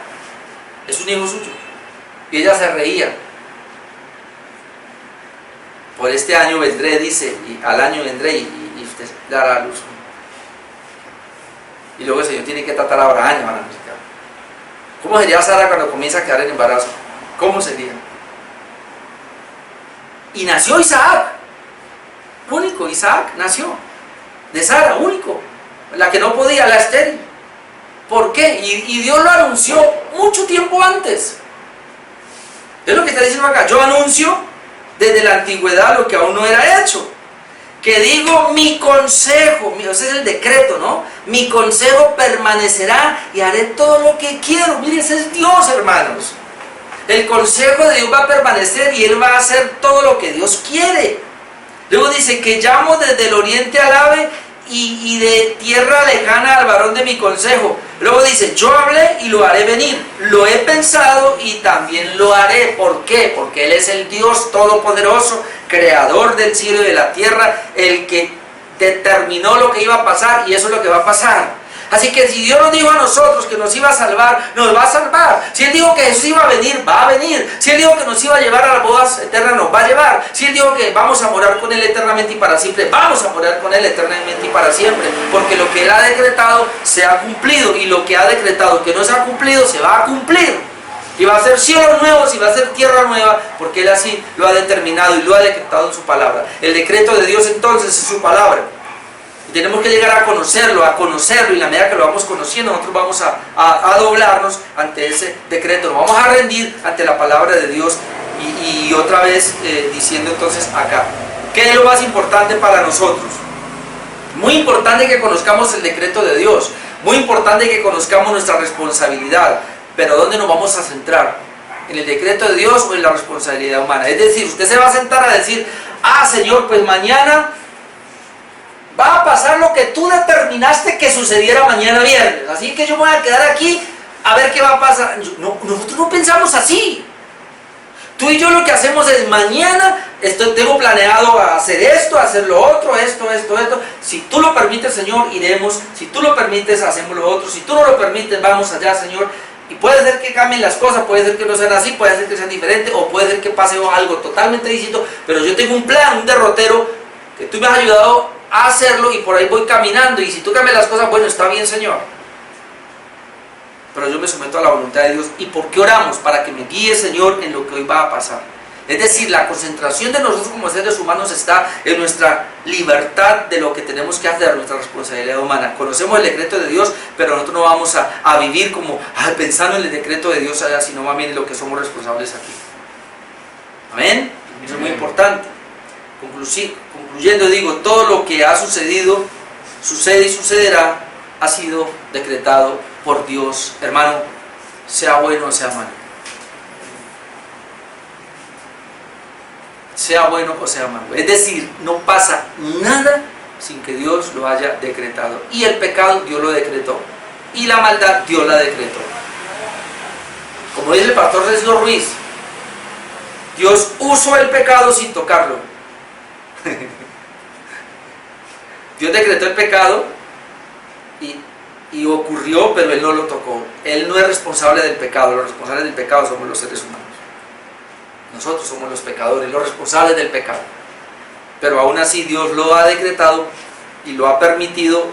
Es un hijo suyo. Y ella se reía. Por este año vendré, dice, y al año vendré y usted dará a luz. Y luego el Señor tiene que tratar a Abraham, hermano. ¿Cómo sería Sara cuando comienza a quedar en embarazo? ¿Cómo sería? Y nació Isaac. Único, Isaac nació. De Sara, único. La que no podía, la estéril. ¿Por qué? Y Dios lo anunció mucho tiempo antes. Es lo que está diciendo acá. Yo anuncio desde la antigüedad lo que aún no era hecho. Que digo mi consejo, ese es el decreto, ¿no? Mi consejo permanecerá y haré todo lo que quiero. Mire, ese es Dios, hermanos. El consejo de Dios va a permanecer y Él va a hacer todo lo que Dios quiere. Luego dice que llamo desde el oriente al ave y de tierra lejana al varón de mi consejo. Luego dice, yo hablé y lo haré venir. Lo he pensado y también lo haré. ¿Por qué? Porque Él es el Dios todopoderoso, creador del cielo y de la tierra, el que determinó lo que iba a pasar y eso es lo que va a pasar. Así que si Dios nos dijo a nosotros que nos iba a salvar, nos va a salvar. Si Él dijo que Jesús iba a venir, va a venir. Si Él dijo que nos iba a llevar a las bodas eternas, nos va a llevar. Si Él dijo que vamos a morar con Él eternamente y para siempre, vamos a morar con Él eternamente y para siempre. Porque lo que Él ha decretado se ha cumplido y lo que ha decretado que no se ha cumplido, se va a cumplir. Y va a ser cielos nuevos y va a ser tierra nueva, porque Él así lo ha determinado y lo ha decretado en su palabra. El decreto de Dios entonces es su palabra. Y tenemos que llegar a conocerlo, y en la medida que lo vamos conociendo, nosotros vamos a doblarnos ante ese decreto. Nos vamos a rendir ante la palabra de Dios y otra vez diciendo entonces acá, ¿qué es lo más importante para nosotros? Muy importante que conozcamos el decreto de Dios, muy importante que conozcamos nuestra responsabilidad, pero ¿dónde nos vamos a centrar? ¿En el decreto de Dios o en la responsabilidad humana? Es decir, usted se va a sentar a decir, Señor, pues mañana va a pasar lo que tú determinaste que sucediera mañana viernes, así que yo me voy a quedar aquí a ver qué va a pasar. No, nosotros no pensamos así. Tú y yo lo que hacemos es mañana tengo planeado hacer esto, hacer lo otro, esto. Si tú lo permites, Señor, iremos. Si tú lo permites, hacemos lo otro. Si tú no lo permites, vamos allá, Señor. Y puede ser que cambien las cosas, puede ser que no sean así, puede ser que sean diferentes, o puede ser que pase algo totalmente distinto. Pero yo tengo un plan, un derrotero, que tú me has ayudado a hacerlo y por ahí voy caminando. Y si tú cambias las cosas, bueno, está bien, Señor. Pero yo me someto a la voluntad de Dios. ¿Y por qué oramos? Para que me guíe, Señor, en lo que hoy va a pasar. Es decir, la concentración de nosotros como seres humanos está en nuestra libertad de lo que tenemos que hacer, nuestra responsabilidad humana. Conocemos el decreto de Dios, pero nosotros no vamos a vivir como pensando en el decreto de Dios allá, sino más bien en lo que somos responsables aquí. ¿Amén? Eso es muy importante. Concluyendo, digo, todo lo que ha sucedido, sucede y sucederá, ha sido decretado por Dios, hermano, sea bueno o sea malo. Sea bueno o sea malo. Es decir, no pasa nada sin que Dios lo haya decretado. Y el pecado Dios lo decretó. Y la maldad Dios la decretó. Como dice el pastor César Ruiz, Dios usó el pecado sin tocarlo. Dios decretó el pecado y y ocurrió, pero Él no lo tocó. Él no es responsable del pecado, los responsables del pecado somos los seres humanos. Nosotros somos los pecadores, los responsables del pecado. Pero aún así Dios lo ha decretado y lo ha permitido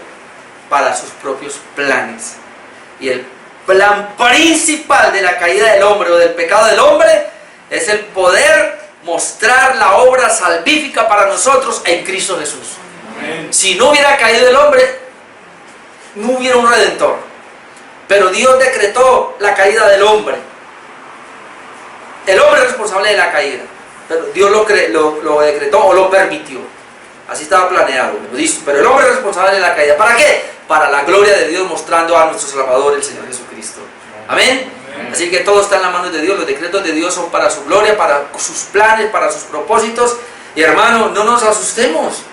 para sus propios planes. Y el plan principal de la caída del hombre o del pecado del hombre es el poder mostrar la obra salvífica para nosotros en Cristo Jesús. Amén. Si no hubiera caído el hombre, no hubiera un redentor. Pero Dios decretó la caída del hombre. El hombre es responsable de la caída, pero Dios lo decretó o lo permitió. Así estaba planeado, lo dice. Pero el hombre es responsable de la caída. ¿Para qué? Para la gloria de Dios, mostrando a nuestro Salvador, el Señor Jesucristo. Amén. Así que todo está en las manos de Dios. Los decretos de Dios son para su gloria, para sus planes, para sus propósitos. Y hermano, no nos asustemos,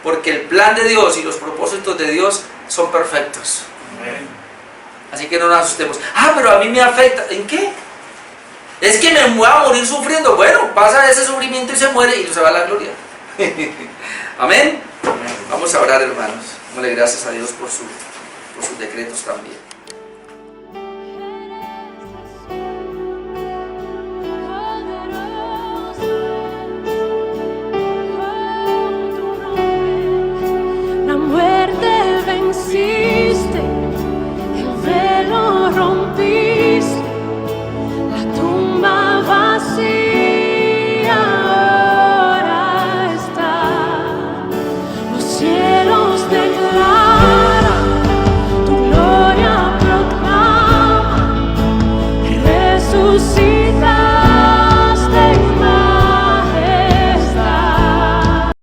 porque el plan de Dios y los propósitos de Dios son perfectos. Así que no nos asustemos. Ah, pero a mí me afecta. ¿En qué? Es que me voy a morir sufriendo. Bueno, pasa ese sufrimiento y se muere y se va a la gloria. Amén. Vamos a orar, hermanos. Démosle gracias a Dios por sus decretos también.